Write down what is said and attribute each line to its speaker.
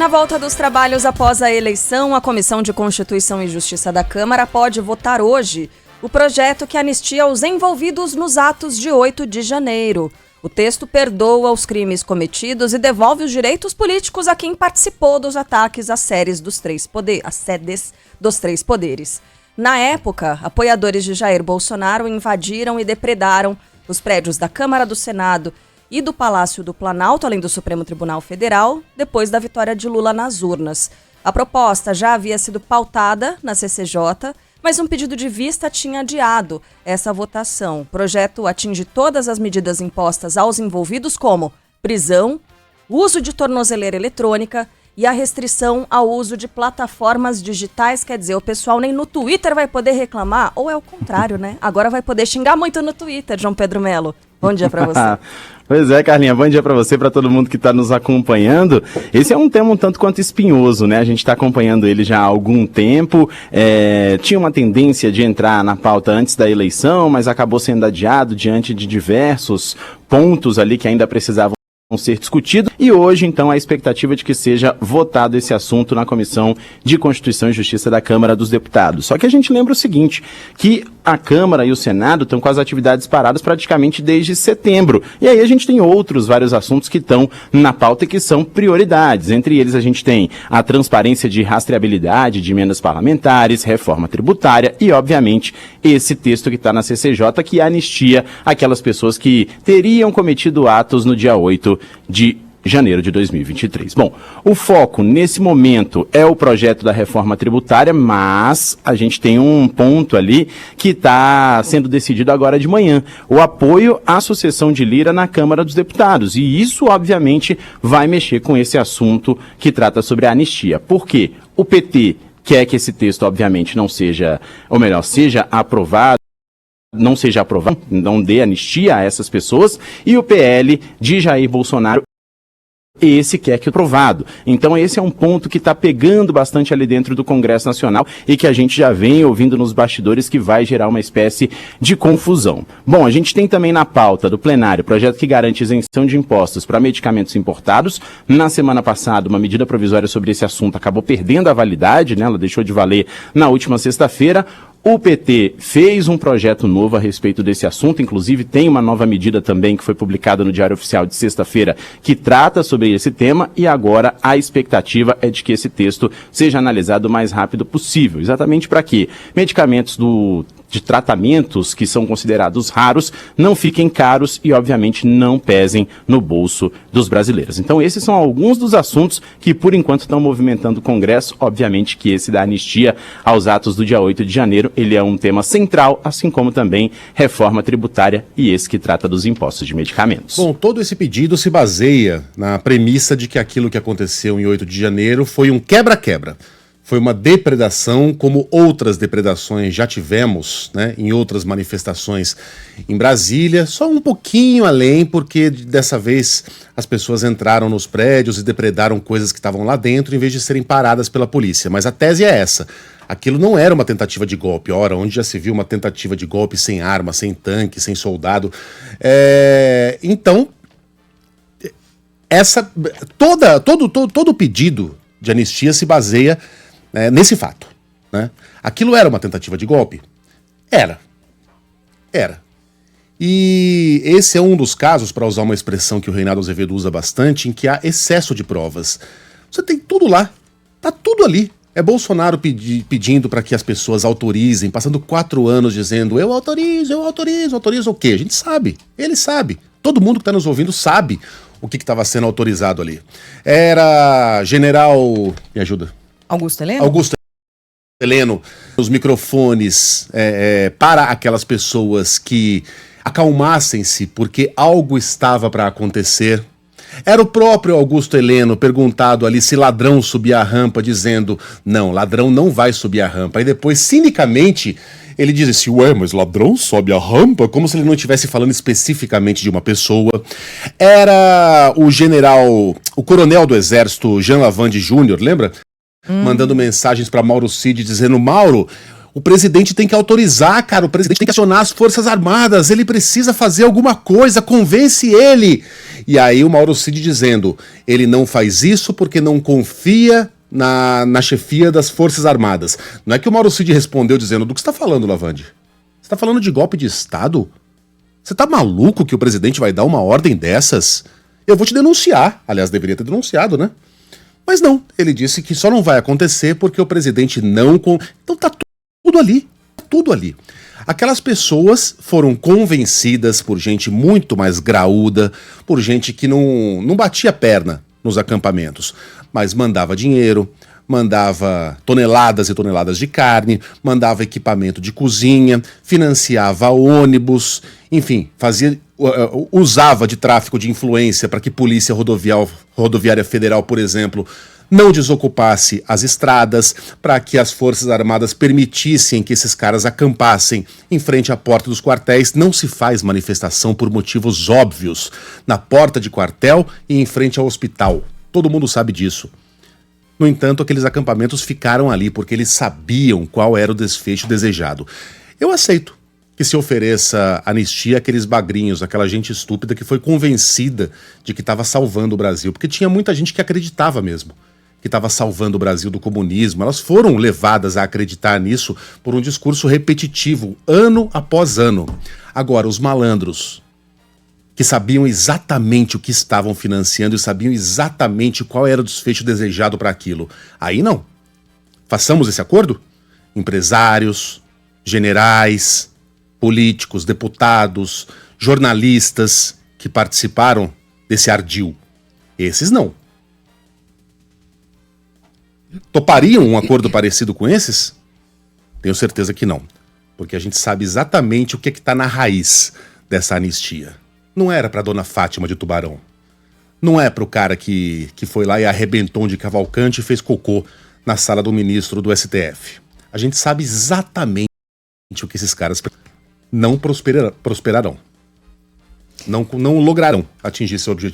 Speaker 1: Na volta dos trabalhos após a eleição, a Comissão de Constituição e Justiça da Câmara pode votar hoje o projeto que anistia os envolvidos nos atos de 8 de janeiro. O texto perdoa os crimes cometidos e devolve os direitos políticos a quem participou dos ataques às sedes dos três poderes. Na época, apoiadores de Jair Bolsonaro invadiram e depredaram os prédios da Câmara, do Senado e do Palácio do Planalto, além do Supremo Tribunal Federal, depois da vitória de Lula nas urnas. A proposta já havia sido pautada na CCJ, mas um pedido de vista tinha adiado essa votação. O projeto atinge todas as medidas impostas aos envolvidos, como prisão, uso de tornozeleira eletrônica e a restrição ao uso de plataformas digitais. Quer dizer, o pessoal nem no Twitter vai poder reclamar, ou é o contrário, né? Agora vai poder xingar muito no Twitter, João Pedro Melo. Bom dia pra você.
Speaker 2: Pois é, Carlinha, bom dia para você, para todo mundo que está nos acompanhando. Esse é um tema um tanto quanto espinhoso, né? A gente está acompanhando ele já há algum tempo. Tinha uma tendência de entrar na pauta antes da eleição, mas acabou sendo adiado diante de diversos pontos ali que ainda precisavam ser discutido, e hoje, então, a expectativa de que seja votado esse assunto na Comissão de Constituição e Justiça da Câmara dos Deputados. Só que a gente lembra o seguinte, que a Câmara e o Senado estão com as atividades paradas praticamente desde setembro, e aí a gente tem vários assuntos que estão na pauta e que são prioridades. Entre eles a gente tem a transparência de rastreabilidade de emendas parlamentares, reforma tributária e, obviamente, esse texto que está na CCJ que anistia aquelas pessoas que teriam cometido atos no dia 8 de janeiro de 2023. Bom, o foco nesse momento é o projeto da reforma tributária, mas a gente tem um ponto ali que está sendo decidido agora de manhã, o apoio à sucessão de Lira na Câmara dos Deputados, e isso obviamente vai mexer com esse assunto que trata sobre a anistia. Por quê? O PT quer que esse texto obviamente não seja, ou melhor, seja aprovado, não dê anistia a essas pessoas, e o PL de Jair Bolsonaro, esse quer que aprovado. Então esse é um ponto que está pegando bastante ali dentro do Congresso Nacional e que a gente já vem ouvindo nos bastidores que vai gerar uma espécie de confusão. Bom, a gente tem também na pauta do plenário projeto que garante isenção de impostos para medicamentos importados. Na semana passada, uma medida provisória sobre esse assunto acabou perdendo a validade, né? Ela deixou de valer na última sexta-feira. O PT fez um projeto novo a respeito desse assunto, inclusive tem uma nova medida também que foi publicada no Diário Oficial de sexta-feira que trata sobre esse tema, e agora a expectativa é de que esse texto seja analisado o mais rápido possível. Exatamente para que medicamentos de tratamentos que são considerados raros não fiquem caros e, obviamente, não pesem no bolso dos brasileiros. Então, esses são alguns dos assuntos que, por enquanto, estão movimentando o Congresso. Obviamente que esse da anistia aos atos do dia 8 de janeiro, ele é um tema central, assim como também reforma tributária e esse que trata dos impostos de medicamentos.
Speaker 3: Bom, todo esse pedido se baseia na premissa de que aquilo que aconteceu em 8 de janeiro foi um quebra-quebra. Foi uma depredação, como outras depredações já tivemos, né, em outras manifestações em Brasília, só um pouquinho além, porque dessa vez as pessoas entraram nos prédios e depredaram coisas que estavam lá dentro, em vez de serem paradas pela polícia. Mas a tese é essa. Aquilo não era uma tentativa de golpe. Ora, onde já se viu uma tentativa de golpe sem arma, sem tanque, sem soldado. Então, todo pedido de anistia se baseia nesse fato, né? Aquilo era uma tentativa de golpe? Era. E esse é um dos casos, para usar uma expressão que o Reinaldo Azevedo usa bastante, em que há excesso de provas. Você tem tudo lá, tá tudo ali. É Bolsonaro pedindo para que as pessoas autorizem, passando 4 anos dizendo eu autorizo o quê? A gente sabe, ele sabe, todo mundo que está nos ouvindo sabe o que estava sendo autorizado ali. Era general... Me ajuda.
Speaker 1: Augusto
Speaker 3: Heleno, os microfones para aquelas pessoas que acalmassem-se porque algo estava para acontecer. Era o próprio Augusto Heleno perguntado ali se ladrão subia a rampa, dizendo, não, ladrão não vai subir a rampa. E depois, cinicamente, ele diz assim, ué, mas ladrão sobe a rampa? Como se ele não estivesse falando especificamente de uma pessoa. Era o coronel do Exército, Jean Lavande Júnior, lembra? Mandando mensagens para Mauro Cid, dizendo, Mauro, O presidente tem que autorizar, cara, o presidente tem que acionar as Forças Armadas, ele precisa fazer alguma coisa, convence ele. E aí o Mauro Cid dizendo, ele não faz isso porque não confia na chefia das Forças Armadas. Não é que o Mauro Cid respondeu dizendo, do que você tá falando, Lavandi? Você tá falando de golpe de Estado? Você tá maluco que o presidente vai dar uma ordem dessas? Eu vou te denunciar. Aliás, deveria ter denunciado, né? Mas não, ele disse que só não vai acontecer porque o presidente não... Então tá tudo ali, tudo ali. Aquelas pessoas foram convencidas por gente muito mais graúda, por gente que não batia perna nos acampamentos, mas mandava dinheiro, mandava toneladas e toneladas de carne, mandava equipamento de cozinha, financiava ônibus, enfim, usava de tráfico de influência para que Polícia Rodoviária Federal, por exemplo, não desocupasse as estradas, para que as Forças Armadas permitissem que esses caras acampassem em frente à porta dos quartéis. Não se faz manifestação por motivos óbvios na porta de quartel e em frente ao hospital. Todo mundo sabe disso. No entanto, aqueles acampamentos ficaram ali porque eles sabiam qual era o desfecho desejado. Eu aceito que se ofereça anistia àqueles bagrinhos, aquela gente estúpida que foi convencida de que estava salvando o Brasil, porque tinha muita gente que acreditava mesmo que estava salvando o Brasil do comunismo. Elas foram levadas a acreditar nisso por um discurso repetitivo, ano após ano. Agora, os malandros, que sabiam exatamente o que estavam financiando e sabiam exatamente qual era o desfecho desejado para aquilo, aí não. Façamos esse acordo? Empresários, generais, políticos, deputados, jornalistas que participaram desse ardil. Esses não. Topariam um acordo parecido com esses? Tenho certeza que não. Porque a gente sabe exatamente o que está na raiz dessa anistia. Não era para dona Fátima de Tubarão. Não é para o cara que foi lá e arrebentou de Cavalcante e fez cocô na sala do ministro do STF. A gente sabe exatamente o que esses caras não prosperarão. Não lograrão atingir seu objetivo.